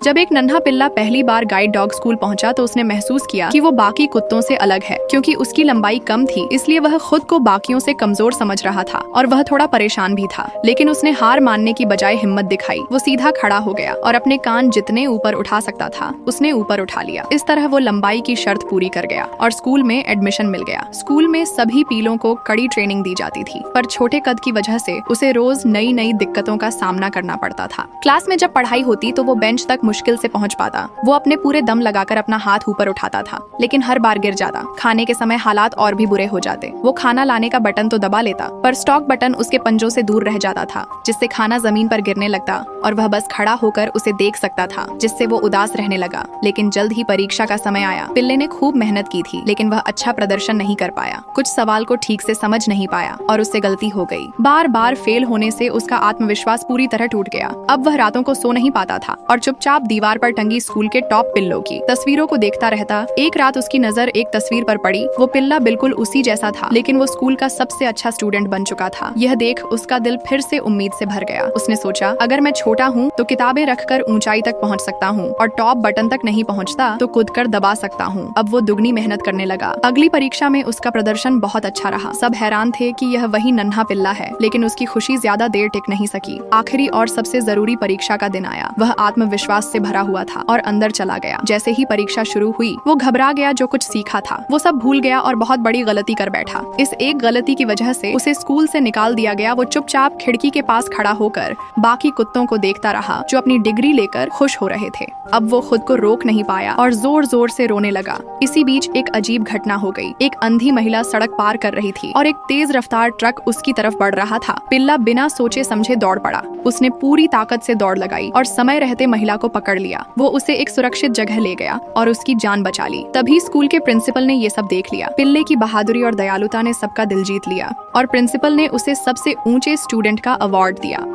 जब एक नन्हा पिल्ला पहली बार गाइड डॉग स्कूल पहुंचा तो उसने महसूस किया कि वो बाकी कुत्तों से अलग है। क्योंकि उसकी लंबाई कम थी, इसलिए वह खुद को बाकियों से कमजोर समझ रहा था और वह थोड़ा परेशान भी था। लेकिन उसने हार मानने की बजाय हिम्मत दिखाई। वो सीधा खड़ा हो गया और अपने कान जितने ऊपर उठा सकता था उसने ऊपर उठा लिया। इस तरह वो लंबाई की शर्त पूरी कर गया और स्कूल में एडमिशन मिल गया। स्कूल में सभी पीलों को कड़ी ट्रेनिंग दी जाती थी, पर छोटे कद की वजह से उसे रोज नई नई दिक्कतों का सामना करना पड़ता था। क्लास में जब पढ़ाई होती तो वो बेंच तक मुश्किल से पहुंच पाता। वो अपने पूरे दम लगाकर अपना हाथ ऊपर उठाता था, लेकिन हर बार गिर जाता। खाने के समय हालात और भी बुरे हो जाते। वो खाना लाने का बटन तो दबा लेता, पर स्टॉक बटन उसके पंजों से दूर रह जाता था, जिससे खाना जमीन पर गिरने लगता और वह बस खड़ा होकर उसे देख सकता था, जिससे वो उदास रहने लगा। लेकिन जल्द ही परीक्षा का समय आया। पिल्ले ने खूब मेहनत की थी, लेकिन वह अच्छा प्रदर्शन नहीं कर पाया। कुछ सवाल को ठीक से समझ नहीं पाया और उससे गलती हो गई। बार बार फेल होने से उसका आत्मविश्वास पूरी तरह टूट गया। अब वह रातों को सो नहीं पाता था और चुपचाप दीवार पर टंगी स्कूल के टॉप पिल्लों की तस्वीरों को देखता रहता। एक रात उसकी नजर एक तस्वीर पर पड़ी। वो पिल्ला बिल्कुल उसी जैसा था, लेकिन वो स्कूल का सबसे अच्छा स्टूडेंट बन चुका था। यह देख उसका दिल फिर से उम्मीद से भर गया। उसने सोचा, अगर मैं छोटा हूँ तो किताबें रखकर ऊंचाई तक पहुँच सकता हूँ, और टॉप बटन तक नहीं पहुँचता तो कूद कर दबा सकता हूँ। अब वो दुगनी मेहनत करने लगा। अगली परीक्षा में उसका प्रदर्शन बहुत अच्छा रहा। सब हैरान थे कि यह वही नन्हा पिल्ला है, लेकिन उसकी खुशी ज्यादा देर टिक नहीं सकी। आखिरी और सबसे जरूरी परीक्षा का दिन आया। वह आत्मविश्वास से भरा हुआ था और अंदर चला गया। जैसे ही परीक्षा शुरू हुई वो घबरा गया। जो कुछ सीखा था वो सब भूल गया और बहुत बड़ी गलती कर बैठा। इस एक गलती की वजह से उसे स्कूल से निकाल दिया गया। वो चुपचाप खिड़की के पास खड़ा होकर बाकी कुत्तों को देखता रहा जो अपनी डिग्री लेकर खुश हो रहे थे। अब वो खुद को रोक नहीं पाया और जोर जोर से रोने लगा। इसी बीच एक अजीब घटना हो गई। एक अंधी महिला सड़क पार कर रही थी और एक तेज रफ्तार ट्रक उसकी तरफ बढ़ रहा था। पिल्ला बिना सोचे समझे दौड़ पड़ा। उसने पूरी ताकत से दौड़ लगाई और समय रहते महिला को पकड़ लिया। वो उसे एक सुरक्षित जगह ले गया और उसकी जान बचा ली। तभी स्कूल के प्रिंसिपल ने ये सब देख लिया। पिल्ले की बहादुरी और दयालुता ने सबका दिल जीत लिया और प्रिंसिपल ने उसे सबसे ऊंचे स्टूडेंट का अवार्ड दिया।